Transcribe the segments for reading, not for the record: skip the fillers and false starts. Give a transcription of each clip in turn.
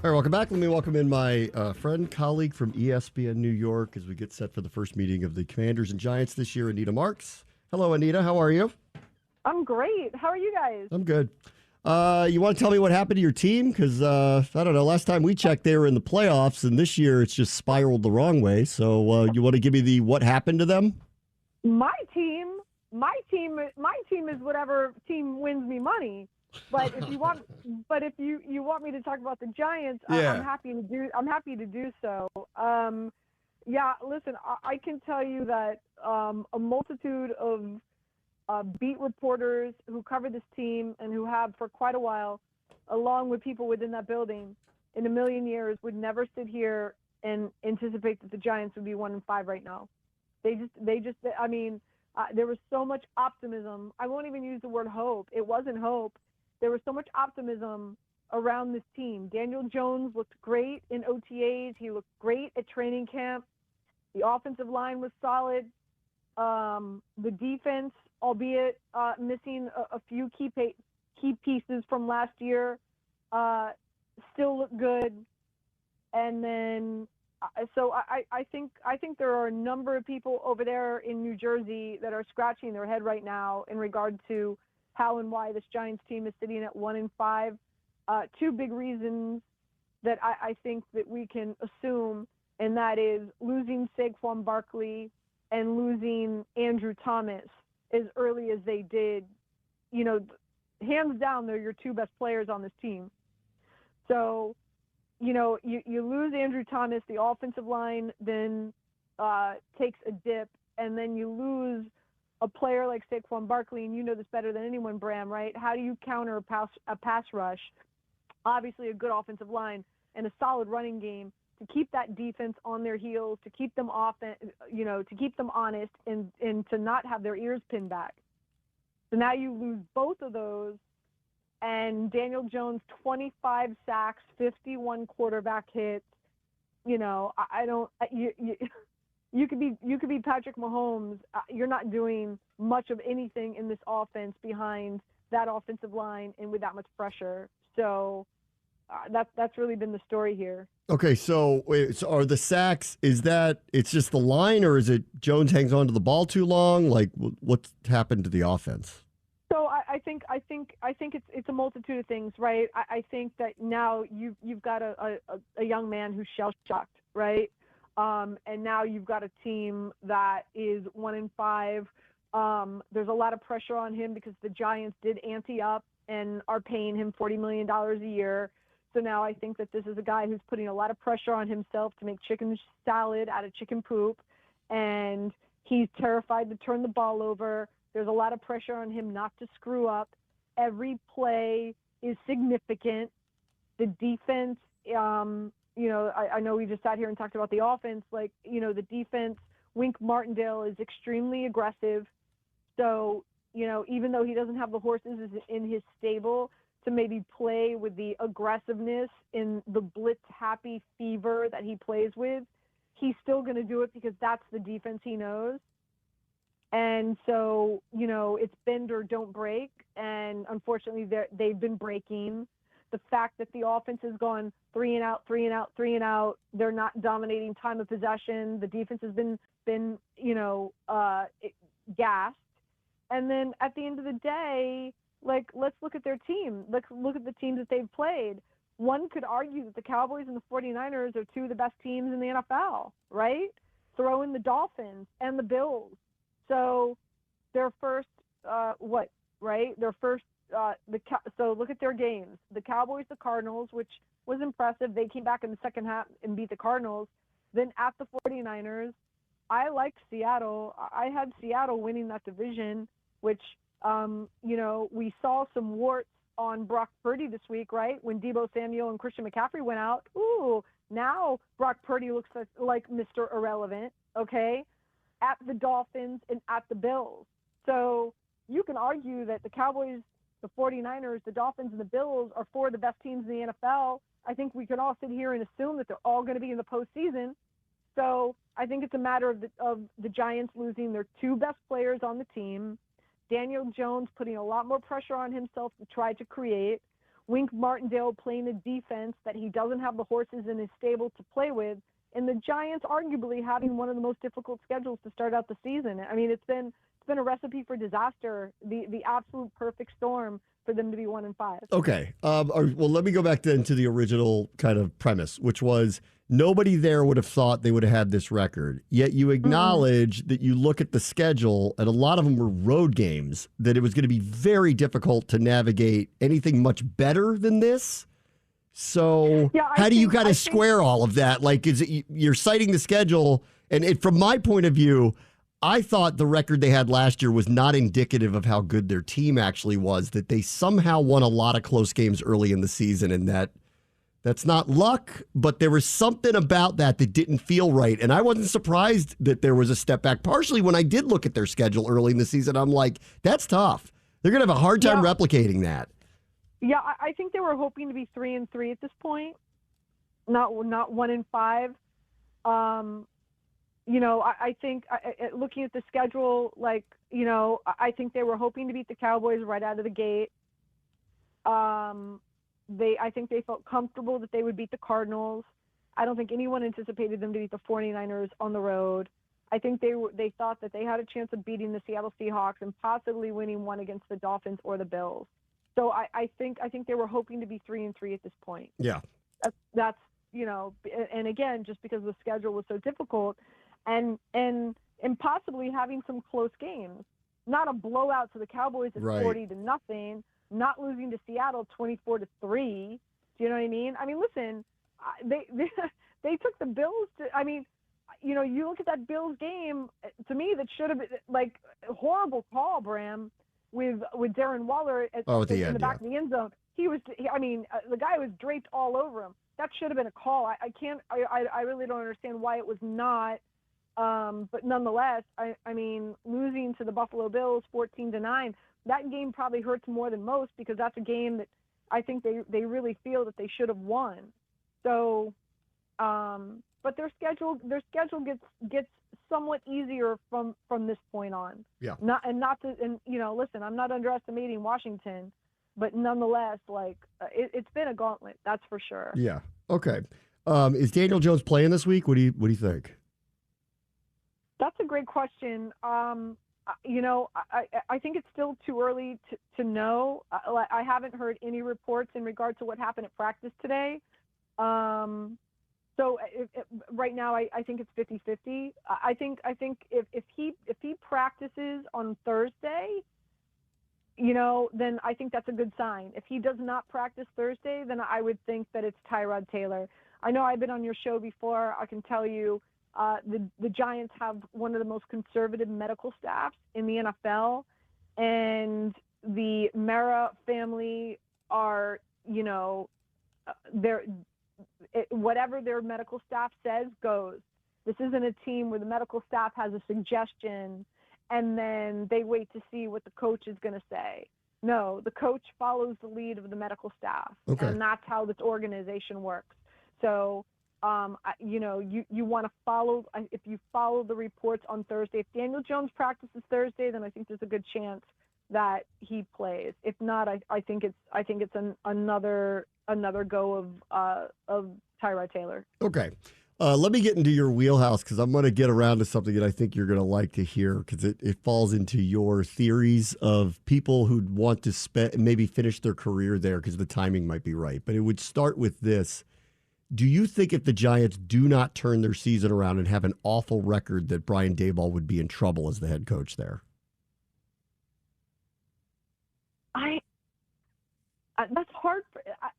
All right, welcome back. Let me welcome in my friend, colleague from ESPN New York as we get set for the first meeting of the Commanders and Giants this year, Anita Marks. Hello, Anita. How are you? I'm great. How are you guys? I'm good. You want to tell me what happened to your team? Because, I don't know, last time we checked, they were in the playoffs, and this year it's just spiraled the wrong way. So you want to give me the what happened to them? My team is whatever team wins me money. But if you want, you want me to talk about the Giants, Yeah. I'm happy to do so. Yeah, listen, I can tell you that a multitude of beat reporters who cover this team and who have for quite a while, along with people within that building, in a million years would never sit here and anticipate that the Giants would be 1-5 right now. I mean, there was so much optimism. I won't even use the word hope. It wasn't hope. There was so much optimism around this team. Daniel Jones looked great in OTAs. He looked great at training camp. The offensive line was solid. The defense, albeit missing a few key pieces from last year, still looked good. And then, so I think there are a number of people over there in New Jersey that are scratching their head right now in regard to how and why this Giants team is sitting at 1-5. Two big reasons that I think that we can assume, and that is losing Saquon Barkley and losing Andrew Thomas as early as they did. You know, hands down, they're your two best players on this team. So, you know, you lose Andrew Thomas, the offensive line then takes a dip, and then you lose a player like Saquon Barkley, and you know this better than anyone, Bram, right? How do you counter a pass rush? Obviously a good offensive line and a solid running game to keep that defense on their heels, to keep them to keep them honest and to not have their ears pinned back. So now you lose both of those, and Daniel Jones, 25 sacks, 51 quarterback hits. You know, you could be Patrick Mahomes. You're not doing much of anything in this offense behind that offensive line and with that much pressure. So that's really been the story here. Okay, so are the sacks, it's just the line, or is it Jones hangs on to the ball too long? Like, what's happened to the offense? So I think it's a multitude of things, right? I think that now you've got a young man who's shell-shocked, right? And now you've got a team that is 1-5. There's a lot of pressure on him because the Giants did ante up and are paying him $40 million a year. So now I think that this is a guy who's putting a lot of pressure on himself to make chicken salad out of chicken poop. And he's terrified to turn the ball over. There's a lot of pressure on him not to screw up. Every play is significant. The defense, I know we just sat here and talked about the offense. Like, you know, the defense, Wink Martindale is extremely aggressive. So, you know, even though he doesn't have the horses in his stable to maybe play with the aggressiveness in the blitz-happy fever that he plays with, he's still going to do it because that's the defense he knows. And so, you know, it's bend or don't break. And unfortunately, they've been breaking. The fact that the offense has gone 3 and out, 3 and out, 3 and out, they're not dominating time of possession. The defense has been gassed. And then at the end of the day, like, let's look at their team. Let's look at the teams that they've played. One could argue that the Cowboys and the 49ers are two of the best teams in the NFL, right? Throw in the Dolphins and the Bills. So their first, right? Their first, so look at their games. The Cowboys, the Cardinals, which was impressive. They came back in the second half and beat the Cardinals. Then at the 49ers, I liked Seattle. I had Seattle winning that division, which, we saw some warts on Brock Purdy this week, right? When Deebo Samuel and Christian McCaffrey went out. Ooh, now Brock Purdy looks like Mr. Irrelevant, okay? At the Dolphins and at the Bills. So you can argue that the Cowboys, the 49ers, the Dolphins, and the Bills are four of the best teams in the NFL. I think we can all sit here and assume that they're all going to be in the postseason. So I think it's a matter of the Giants losing their two best players on the team, Daniel Jones putting a lot more pressure on himself to try to create. Wink Martindale playing a defense that he doesn't have the horses in his stable to play with, and the Giants arguably having one of the most difficult schedules to start out the season. I mean, it's been a recipe for disaster, the absolute perfect storm for them to be 1-5. Okay. Well, let me go back then to the original kind of premise, which was nobody there would have thought they would have had this record. Yet you acknowledge that you look at the schedule, and a lot of them were road games, that it was going to be very difficult to navigate anything much better than this. So how do you kind of square all of that? Like, is it you're citing the schedule, and from my point of view, I thought the record they had last year was not indicative of how good their team actually was, that they somehow won a lot of close games early in the season, and that's not luck, but there was something about that didn't feel right. And I wasn't surprised that there was a step back. Partially when I did look at their schedule early in the season, I'm like, that's tough. They're going to have a hard time replicating that. Yeah, I think they were hoping to be 3-3 at this point, not 1-5. I think looking at the schedule, I think they were hoping to beat the Cowboys right out of the gate. I think they felt comfortable that they would beat the Cardinals. I don't think anyone anticipated them to beat the 49ers on the road. I think they thought that they had a chance of beating the Seattle Seahawks and possibly winning one against the Dolphins or the Bills. So I think they were hoping to be 3-3 at this point. Yeah. That's and again, just because the schedule was so difficult and possibly having some close games, not a blowout to the Cowboys at 40-0, not losing to Seattle 24-3. Do you know what I mean? I mean, listen, they took the Bills to, I mean, you look at that Bills game, to me, that should have been like a horrible call, Bram, with Darren Waller in the back of the end zone. The guy was draped all over him. That should have been a call. I really don't understand why it was not. But nonetheless, I mean, losing to the Buffalo Bills 14-9, that game probably hurts more than most because that's a game that I think they really feel that they should have won. So, but their schedule gets somewhat easier from this point on. Yeah. Listen, I'm not underestimating Washington, but nonetheless, it's been a gauntlet, that's for sure. Yeah. Okay. Is Daniel Jones playing this week? What do you think? That's a great question. I think it's still too early to know. I haven't heard any reports in regard to what happened at practice today. So right now, I think it's 50-50. I think if he practices on Thursday, then I think that's a good sign. If he does not practice Thursday, then I would think that it's Tyrod Taylor. I know I've been on your show before. I can tell you the Giants have one of the most conservative medical staffs in the NFL, and the Mara family are, whatever their medical staff says goes. This isn't a team where the medical staff has a suggestion and then they wait to see what the coach is going to say. No, the coach follows the lead of the medical staff, and that's how this organization works. So, you want to follow. If you follow the reports on Thursday, if Daniel Jones practices Thursday, then I think there's a good chance that he plays. If not, I think it's another go of Tyrod Taylor. Okay. Let me get into your wheelhouse because I'm going to get around to something that I think you're going to like to hear because it falls into your theories of people who'd want to maybe finish their career there because the timing might be right. But it would start with this. Do you think if the Giants do not turn their season around and have an awful record that Brian Daboll would be in trouble as the head coach there? That's hard.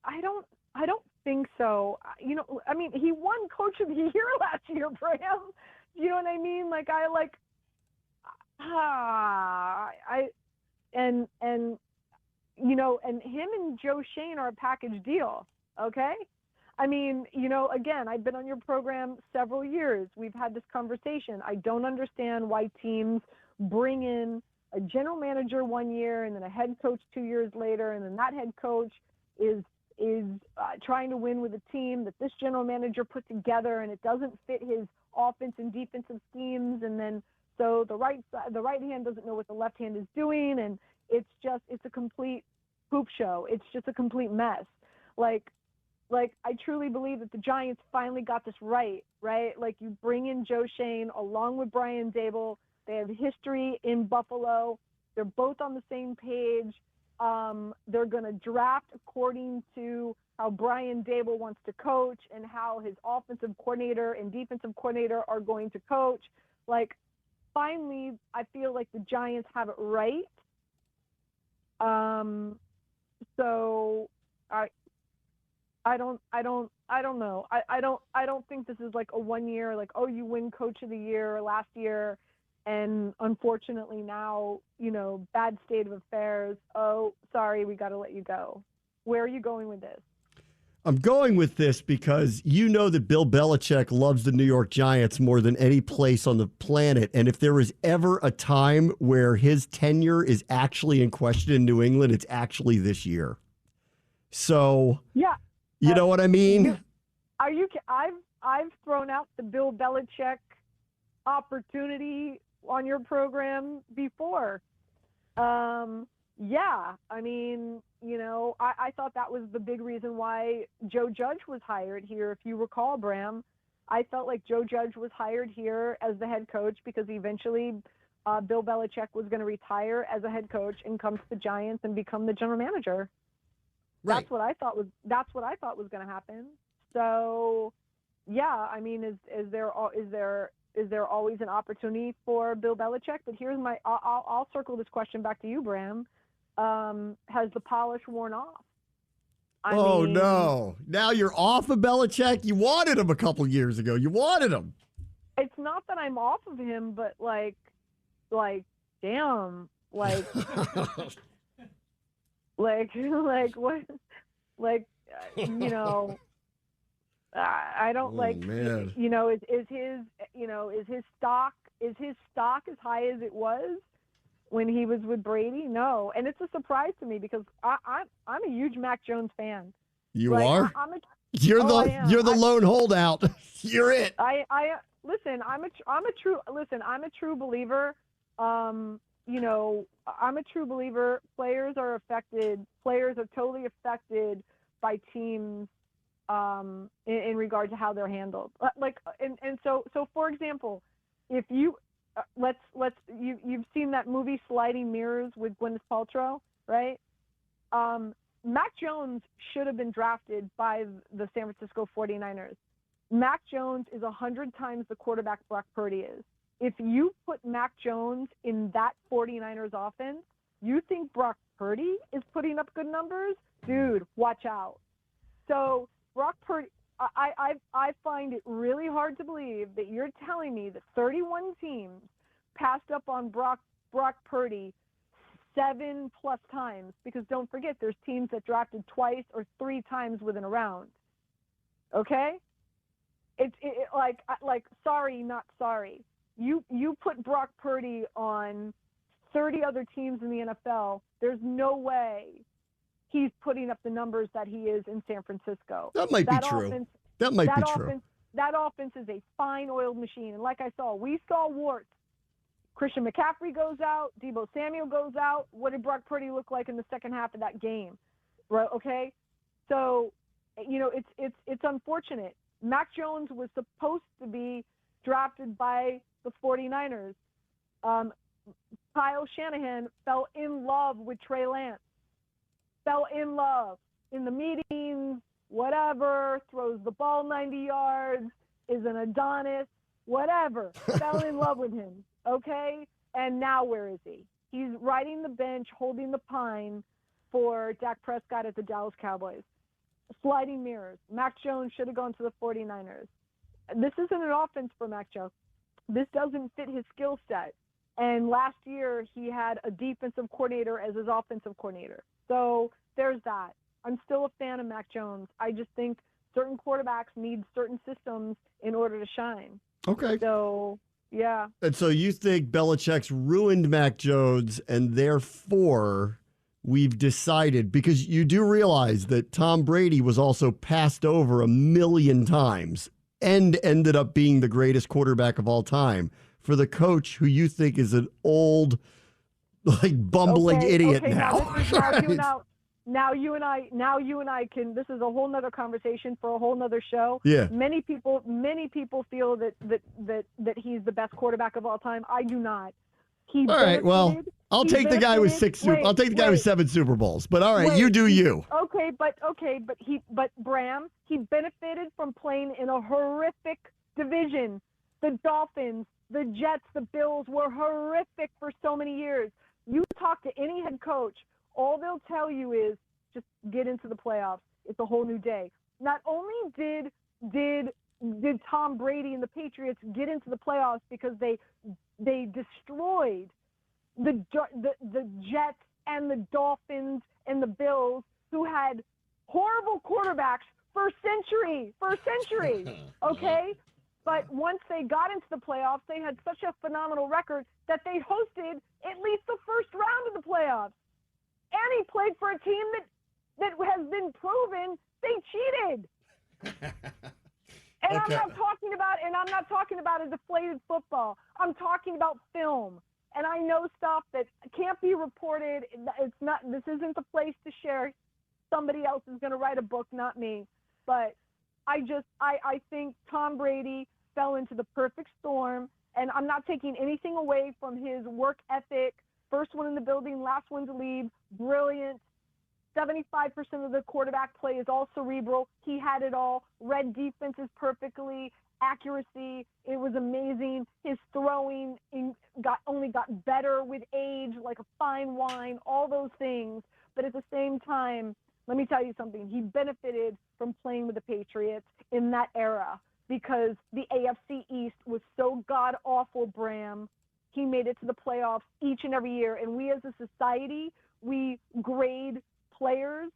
I don't think so. He won Coach of the Year last year, Bram. You know what I mean? And him and Joe Shane are a package deal. Okay. I mean, again, I've been on your program several years. We've had this conversation. I don't understand why teams bring in a general manager 1 year and then a head coach 2 years later, and then that head coach is trying to win with a team that this general manager put together, and it doesn't fit his offense and defensive schemes, and then so the right hand doesn't know what the left hand is doing, and it's a complete poop show. It's just a complete mess. Like I truly believe that the Giants finally got this right? Like you bring in Joe Shane along with Brian Dable. They have history in Buffalo. They're both on the same page. They're going to draft according to how Brian Dable wants to coach and how his offensive coordinator and defensive coordinator are going to coach. Like, finally, I feel like the Giants have it right. So I don't know. I don't think this is like a 1 year, like, oh, you win coach of the year last year. And unfortunately now, bad state of affairs. Oh, sorry, we got to let you go. Where are you going with this? I'm going with this because you know that Bill Belichick loves the New York Giants more than any place on the planet. And if there was ever a time where his tenure is actually in question in New England, it's actually this year. So, yeah, you know what I mean? I've thrown out the Bill Belichick opportunity on your program before. Yeah, I mean, I thought that was the big reason why Joe Judge was hired here. If you recall, Bram, I felt like Joe Judge was hired here as the head coach because eventually Bill Belichick was going to retire as a head coach and come to the Giants and become the general manager. Right. That's what I thought was going to happen. So, yeah, I mean, is there always an opportunity for Bill Belichick? But here's I'll circle this question back to you, Bram. Has the polish worn off? I mean, no. Now you're off of Belichick? You wanted him a couple years ago. You wanted him. It's not that I'm off of him, but like damn, like like what, like I don't like, man. Is his stock as high as it was when he was with Brady? No. And it's a surprise to me because I'm a huge Mac Jones fan. You like, are? You're the lone holdout. You're it. Listen, I'm a true believer. I'm a true believer. Players are totally affected by teams in regard to how they're handled. So for example, if you you've seen that movie Sliding Mirrors with Gwyneth Paltrow, right? Mac Jones should have been drafted by the San Francisco 49ers. Mac Jones is 100 times the quarterback Brock Purdy is. If you put Mac Jones in that 49ers offense, you think Brock Purdy is putting up good numbers? Dude, watch out. So Brock Purdy, I find it really hard to believe that you're telling me that 31 teams passed up on Brock Purdy 7+ times, because don't forget there's teams that drafted twice or 3 times within a round. Okay? It's sorry, not sorry. You put Brock Purdy on 30 other teams in the NFL, there's no way he's putting up the numbers that he is in San Francisco. That might be true. That might be true. That offense is a fine-oiled machine. And like we saw warts. Christian McCaffrey goes out. Deebo Samuel goes out. What did Brock Purdy look like in the second half of that game? Right? Okay? So, it's unfortunate. Mac Jones was supposed to be drafted by the 49ers. Kyle Shanahan fell in love with Trey Lance. Fell in love in the meetings, whatever, throws the ball 90 yards, is an Adonis, whatever. Fell in love with him, okay? And now where is he? He's riding the bench, holding the pine for Dak Prescott at the Dallas Cowboys. Sliding mirrors. Mac Jones should have gone to the 49ers. This isn't an offense for Mac Jones. This doesn't fit his skill set. And last year, he had a defensive coordinator as his offensive coordinator. So there's that. I'm still a fan of Mac Jones. I just think certain quarterbacks need certain systems in order to shine. Okay. So, yeah. And so you think Belichick's ruined Mac Jones, and therefore we've decided, because you do realize that Tom Brady was also passed over 1 million times and ended up being the greatest quarterback of all time, for the coach who you think is an old, bumbling idiot now. Now you and I can. This is a whole nother conversation for a whole nother show. Yeah. Many people feel that he's the best quarterback of all time. I do not. All right. Well, I'll take the guy with I'll take the guy with 7 Super Bowls. But all right, you do you. Okay, but Bram, he benefited from playing in a horrific division. The Dolphins, the Jets, the Bills were horrific for so many years. You talk to any head coach, all they'll tell you is just get into the playoffs. It's a whole new day. Not only did Tom Brady and the Patriots get into the playoffs because they destroyed the Jets and the Dolphins and the Bills, who had horrible quarterbacks for century. Okay? But once they got into the playoffs, they had such a phenomenal record that they hosted at least the first round of the playoffs. And he played for a team that has been proven they cheated. And okay. I'm not talking about a deflated football. I'm talking about film. And I know stuff that can't be reported. This isn't the place to share. Somebody else is going to write a book, not me. But I think Tom Brady fell into the perfect storm, and I'm not taking anything away from his work ethic. First one in the building, last one to leave, brilliant. 75% of the quarterback play is all cerebral. He had it all. Read defenses perfectly. Accuracy, it was amazing. His throwing only got better with age, like a fine wine, all those things. But at the same time, let me tell you something. He benefited from playing with the Patriots in that era because the AFC East was so god-awful, Bram. He made it to the playoffs each and every year. And we as a society, we grade players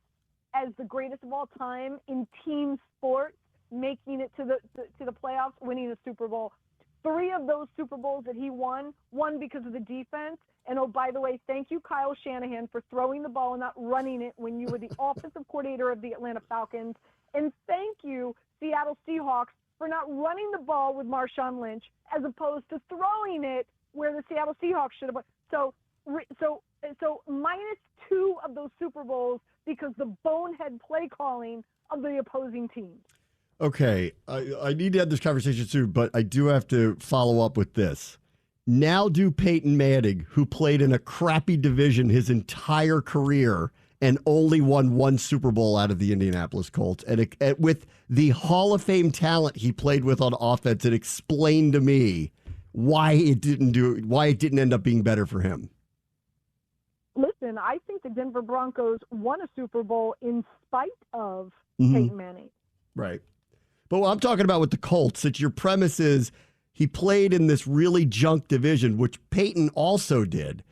as the greatest of all time in team sports, making it to the playoffs, winning a Super Bowl. 3 of those Super Bowls that he won because of the defense. And, oh, by the way, thank you, Kyle Shanahan, for throwing the ball and not running it when you were the offensive coordinator of the Atlanta Falcons. And thank you, Seattle Seahawks, for not running the ball with Marshawn Lynch as opposed to throwing it where the Seattle Seahawks should have. So -2 of those Super Bowls because the bonehead play calling of the opposing teams. Okay, I need to have this conversation soon, but I do have to follow up with this. Now do Peyton Manning, who played in a crappy division his entire career and only won 1 Super Bowl out of the Indianapolis Colts, and with the Hall of Fame talent he played with on offense, and explain to me why it didn't end up being better for him. Listen, I think the Denver Broncos won a Super Bowl in spite of Peyton Manning. Right. But what I'm talking about with the Colts, that your premise is he played in this really junk division, which Peyton also did.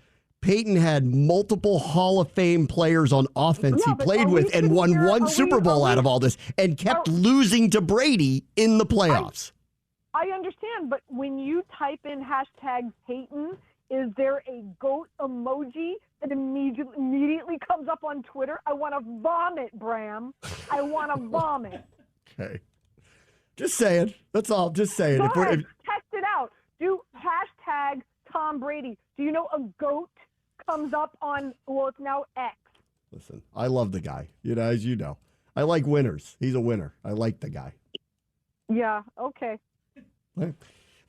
Peyton had multiple Hall of Fame players on offense he played with and won 1 Super Bowl out of all this and kept losing to Brady in the playoffs. I understand, but when you type in #Peyton, is there a goat emoji that immediately comes up on Twitter? I want to vomit, Bram. I want to vomit. Okay. Just saying. That's all. Just saying. Go ahead. Test it out. Do #Tom Brady. Do you know a goat comes up on, well, it's now X. Listen, I love the guy. As you know. I like winners. He's a winner. I like the guy. Yeah, okay.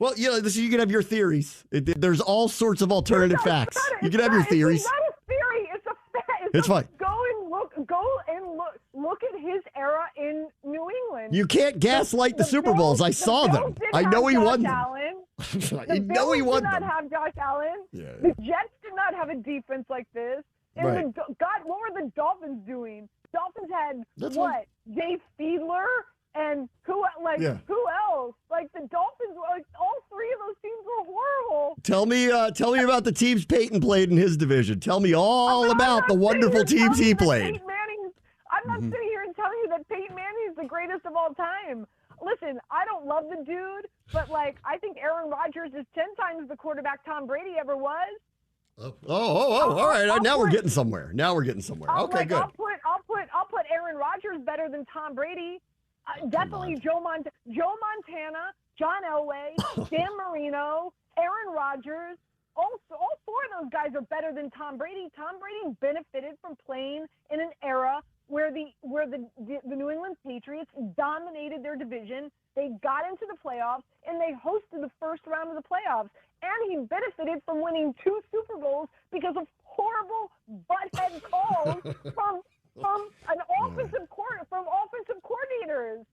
Well, you can have your theories. There's all sorts of alternative facts. You can have your theories. It's not a theory. It's a fact. It's fine. Go and look at his era in New England. You can't gaslight the Super Bowls. I saw them. I know he won them. I know he won them. Did not have Josh Allen. Yeah. The Jets did not have a defense like this. And right. what were the Dolphins doing? Dolphins had Dave Fiedler and who else? Like the Dolphins, all 3 of those teams were horrible. Tell me about the teams Peyton played in his division. Tell me all about the wonderful teams he played. I'm not sitting here and telling you that Peyton Manning is the greatest of all time. Listen, I don't love the dude, but I think Aaron Rodgers is 10 times the quarterback Tom Brady ever was. All right. Now we're getting somewhere. Okay, good. I'll put Aaron Rodgers better than Tom Brady. Definitely Joe Montana, John Elway, Dan Marino, Aaron Rodgers. all four of those guys are better than Tom Brady. Tom Brady benefited from playing in an era where the New England Patriots dominated their division. They got into the playoffs, and they hosted the first round of the playoffs. And he benefited from winning 2 Super Bowls because of horrible butthead calls from offensive coordinators.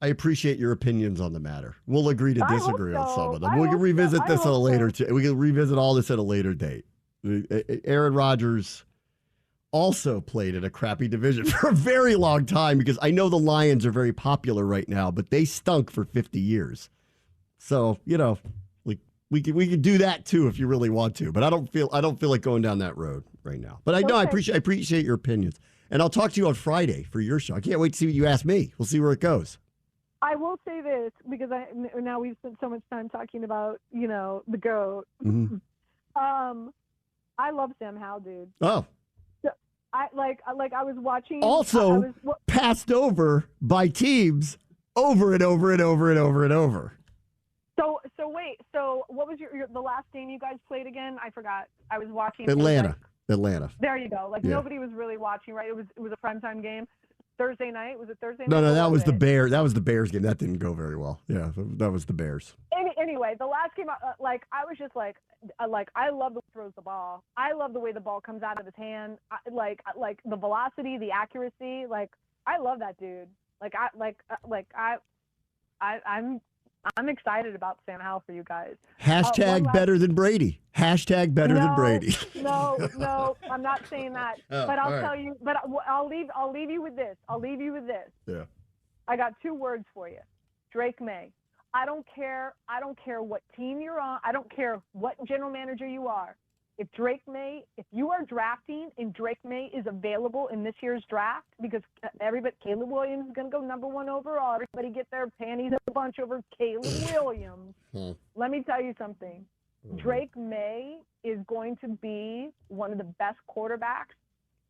I appreciate your opinions on the matter. We'll agree to disagree on some of them. We can revisit this at a later. We can revisit all this at a later date. Aaron Rodgers also played in a crappy division for a very long time because I know the Lions are very popular right now, but they stunk for 50 years. So we could do that too if you really want to. But I don't feel like going down that road right now. But I appreciate your opinions, and I'll talk to you on Friday for your show. I can't wait to see what you ask me. We'll see where it goes. I will say this because now we've spent so much time talking about the GOAT. Mm-hmm. I love Sam Howell, dude. Oh, I was watching. Also passed over by teams over and over and over and over and over. So wait. So what was the last game you guys played again? I forgot. I was watching Atlanta. There you go. Nobody was really watching, right? It was a primetime game. Thursday night? Was it Thursday night? No, that was the Bears. That was the Bears game. That didn't go very well. Yeah, that was the Bears. Anyway, the last game, I was just I love the way he throws the ball. I love the way the ball comes out of his hand. Like the velocity, the accuracy. I love that dude. I'm excited about Sam Howell for you guys. Hashtag better than Brady. Hashtag better than Brady. No, I'm not saying that. But I'll tell you. But I'll leave you with this. Yeah. I got 2 words for you. Drake May. I don't care what team you're on. I don't care what general manager you are. If you are drafting and Drake May is available in this year's draft, because Caleb Williams is going to go number 1 overall. Everybody get their panties in a bunch over Caleb Williams. Let me tell you something. Drake May is going to be one of the best quarterbacks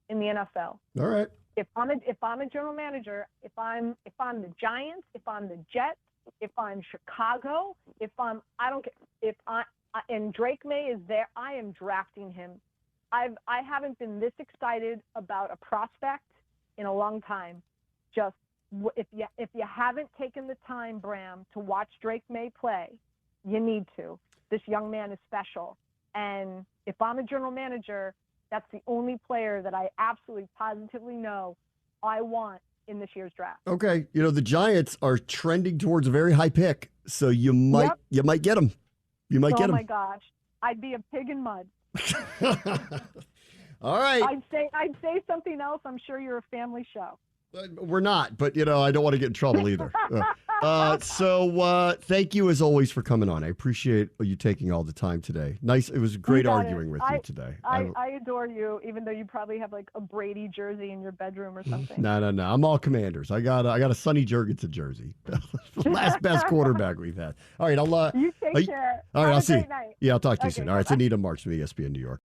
in the NFL. All right. If I'm a general manager, if I'm the Giants, if I'm the Jets, if I'm Chicago, and Drake May is there, I am drafting him. I haven't been this excited about a prospect in a long time. Just if you haven't taken the time, Bram, to watch Drake May play, you need to. This young man is special. And if I'm a general manager, that's the only player that I absolutely positively know I want in this year's draft. Okay. The Giants are trending towards a very high pick, so you might get him. You might get him. Oh my gosh. I'd be a pig in mud. All right. I'd say something else. I'm sure you're a family show. We're not, but I don't want to get in trouble either. So thank you as always for coming on. I appreciate you taking all the time today. Nice. It was great arguing with you today. I adore you, even though you probably have a Brady jersey in your bedroom or something. No. I'm all Commanders. I got a Sonny Jurgensen jersey. Last best quarterback we've had. All right. You take care. All right. I'll see you. Night. Yeah, I'll talk to you soon. All right. It's Anita Marks from ESPN New York.